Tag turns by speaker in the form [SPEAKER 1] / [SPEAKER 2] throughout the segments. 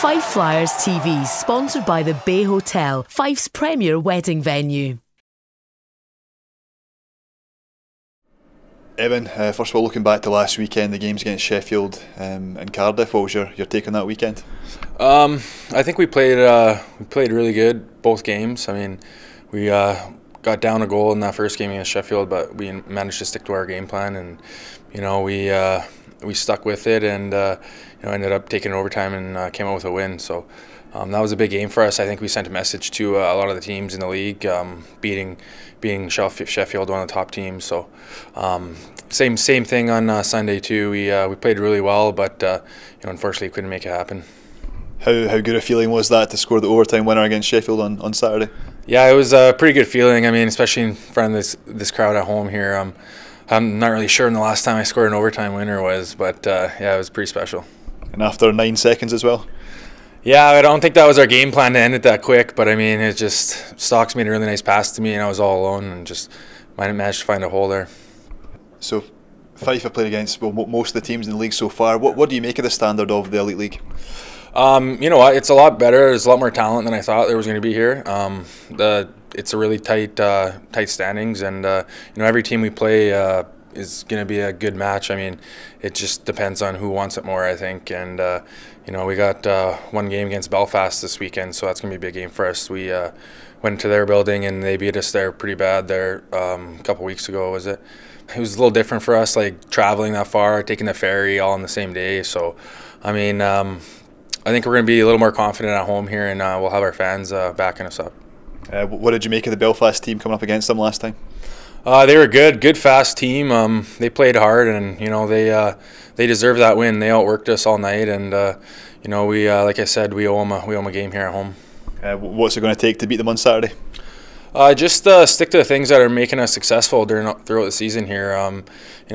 [SPEAKER 1] Fife Flyers TV, sponsored by the Bay Hotel, Fife's premier wedding venue.
[SPEAKER 2] Evan, first of all, looking back to last weekend, the games against Sheffield and Cardiff, what was your take on that weekend?
[SPEAKER 3] I think we played really good both games. I mean, we got down a goal in that first game against Sheffield, but we managed to stick to our game plan, and we stuck with it, and ended up taking overtime and came out with a win. So that was a big game for us. I think we sent a message to a lot of the teams in the league, beating Sheffield, one of the top teams. So same thing on Sunday too. We played really well, but unfortunately couldn't make it happen.
[SPEAKER 2] How good a feeling was that to score the overtime winner against Sheffield on Saturday?
[SPEAKER 3] Yeah, it was a pretty good feeling. I mean, especially in front of this crowd at home here. I'm not really sure when the last time I scored an overtime winner was, but yeah, it was pretty special.
[SPEAKER 2] And after 9 seconds as well?
[SPEAKER 3] Yeah, I don't think that was our game plan to end it that quick, but I mean, it just, Stocks made a really nice pass to me, and I was all alone and just managed to find a hole there.
[SPEAKER 2] So Fife have played against most of the teams in the league so far. What do you make of the standard of the Elite League?
[SPEAKER 3] You know what? It's a lot better. There's a lot more talent than I thought there was going to be here. It's a really tight standings, and every team we play is going to be a good match. I mean, it just depends on who wants it more, I think. And we got one game against Belfast this weekend, so that's going to be a big game for us. We went to their building and they beat us there pretty bad there a couple weeks ago, was it? It was a little different for us, like traveling that far, taking the ferry all on the same day. So, I mean, I think we're going to be a little more confident at home here, and we'll have our fans backing us up.
[SPEAKER 2] What did you make of the Belfast team coming up against them last time?
[SPEAKER 3] They were good fast team. They played hard, and they deserve that win. They outworked us all night, and we like I said, we owe them a game here at home.
[SPEAKER 2] What's it going to take to beat them on Saturday?
[SPEAKER 3] Just stick to the things that are making us successful throughout the season here.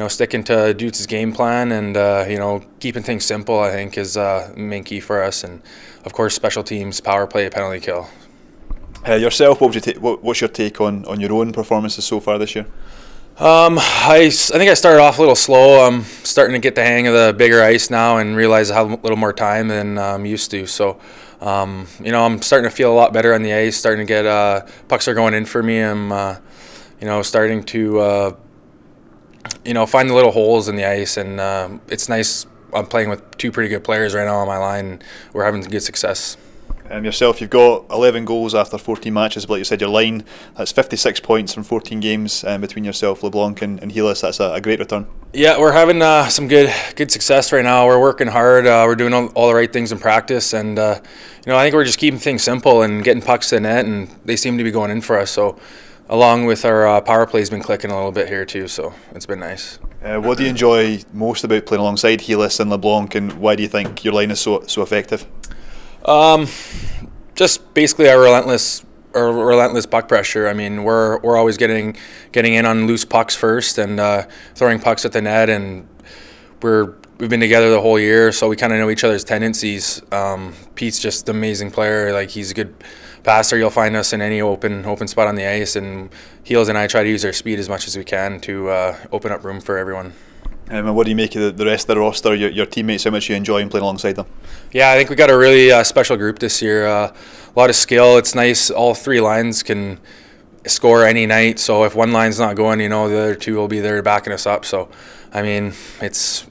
[SPEAKER 3] Sticking to Dudes' game plan, and keeping things simple, I think, is the main key for us. And of course, special teams, power play, penalty kill.
[SPEAKER 2] Yourself, what's your take on your own performances so far this year?
[SPEAKER 3] I think I started off a little slow. I'm starting to get the hang of the bigger ice now and realize I have a little more time than I'm used to. So, I'm starting to feel a lot better on the ice, starting to get pucks are going in for me. I'm, starting to, find the little holes in the ice, and it's nice. I'm playing with two pretty good players right now on my line, and we're having good success.
[SPEAKER 2] Yourself, you've got 11 goals after 14 matches, but like you said, your line, that's 56 points from 14 games between yourself, LeBlanc and Helis. That's a great return. Yeah,
[SPEAKER 3] we're having some good success right now. We're working hard. We're doing all the right things in practice, and I think we're just keeping things simple and getting pucks to the net, and they seem to be going in for us. So, along with our power play has been clicking a little bit here too, so it's been nice.
[SPEAKER 2] What do you enjoy most about playing alongside Helis and LeBlanc, and why do you think your line is so effective?
[SPEAKER 3] Just basically our relentless puck pressure. I mean, we're always getting in on loose pucks first and throwing pucks at the net, and we've been together the whole year, so we kind of know each other's tendencies. Pete's just an amazing player. Like, he's a good passer. You'll find us in any open spot on the ice, and Heels and I try to use our speed as much as we can to open up room for everyone.
[SPEAKER 2] And what do you make of the rest of the roster, your teammates, how much you enjoy playing alongside them?
[SPEAKER 3] Yeah, I think we got a really special group this year. A lot of skill. It's nice. All three lines can score any night. So if one line's not going, the other two will be there backing us up. So, I mean,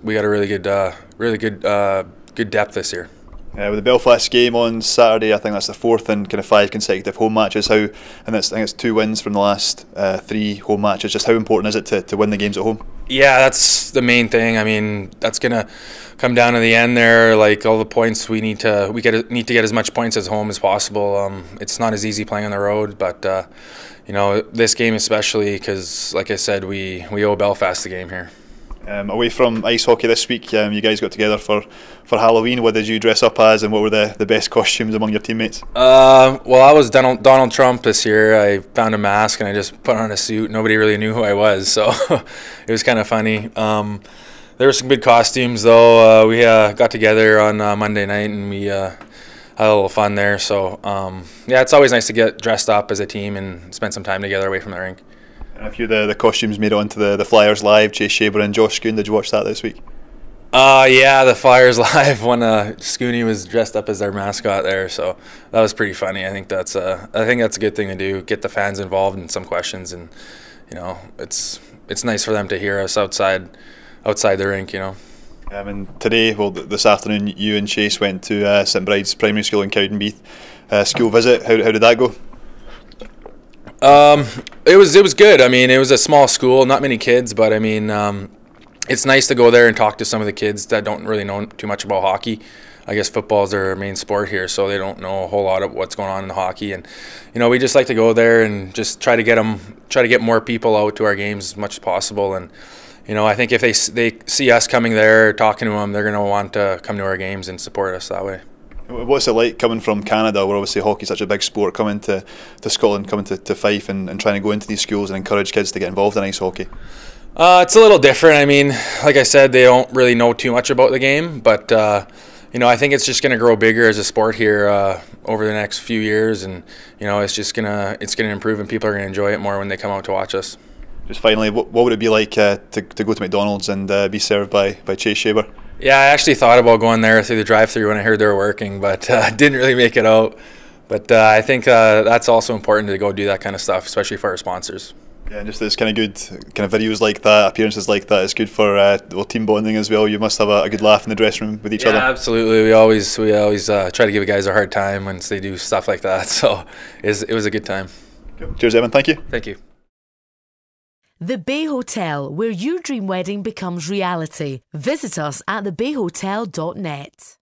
[SPEAKER 3] we got a really good depth this year.
[SPEAKER 2] With the Belfast game on Saturday, I think that's the fourth in kind of 5 consecutive home matches. I think it's 2 wins from the last 3 home matches. Just how important is it to win the games at home?
[SPEAKER 3] Yeah, that's the main thing. I mean, that's gonna come down to the end there. Like, all the points we need to get as much points as home as possible. It's not as easy playing on the road, but this game especially, because like I said, we owe Belfast the game here.
[SPEAKER 2] Away from ice hockey this week, you guys got together for Halloween. What did you dress up as, and what were the best costumes among your teammates?
[SPEAKER 3] Well, I was Donald Trump this year. I found a mask and I just put on a suit. Nobody really knew who I was, so it was kind of funny. There were some good costumes, though. We got together on Monday night, and we had a little fun there. So, yeah, it's always nice to get dressed up as a team and spend some time together away from the rink.
[SPEAKER 2] And a few of the costumes made it onto the Flyers Live. Chase Shaber and Josh Schoon, did you watch that this week?
[SPEAKER 3] Yeah, the Flyers live when Scooney was dressed up as their mascot there, so that was pretty funny. I think that's a good thing to do. Get the fans involved in some questions, and it's nice for them to hear us outside the rink.
[SPEAKER 2] And today, well, this afternoon, you and Chase went to St Bride's Primary School in Cowdenbeath. School visit. How did that go?
[SPEAKER 3] It was good. I mean, it was a small school, not many kids, but I mean, it's nice to go there and talk to some of the kids that don't really know too much about hockey. I guess football is their main sport here, so they don't know a whole lot of what's going on in the hockey. And we just like to go there and just try to get more people out to our games as much as possible. And I think if they see us coming there, talking to them, they're going to want to come to our games and support us that way.
[SPEAKER 2] What's it like coming from Canada, where obviously hockey's such a big sport, coming to Scotland, coming to Fife, and trying to go into these schools and encourage kids to get involved in ice hockey?
[SPEAKER 3] It's a little different. I mean, like I said, they don't really know too much about the game, but I think it's just going to grow bigger as a sport here over the next few years, and it's going to improve, and people are going to enjoy it more when they come out to watch us.
[SPEAKER 2] Just finally, what would it be like to go to McDonald's and be served by Chase Shaber?
[SPEAKER 3] Yeah, I actually thought about going there through the drive-thru when I heard they were working, but didn't really make it out. But I think that's also important to go do that kind of stuff, especially for our sponsors.
[SPEAKER 2] Yeah, and just it's kind of good, kind of videos like that, appearances like that. It's good for team bonding as well. You must have a good laugh in the dressing room with each other.
[SPEAKER 3] Yeah, absolutely. We always try to give guys a hard time once they do stuff like that. So it was a good time.
[SPEAKER 2] Cheers, Evan. Thank you.
[SPEAKER 3] Thank you.
[SPEAKER 1] The Bay Hotel, where your dream wedding becomes reality. Visit us at thebayhotel.net.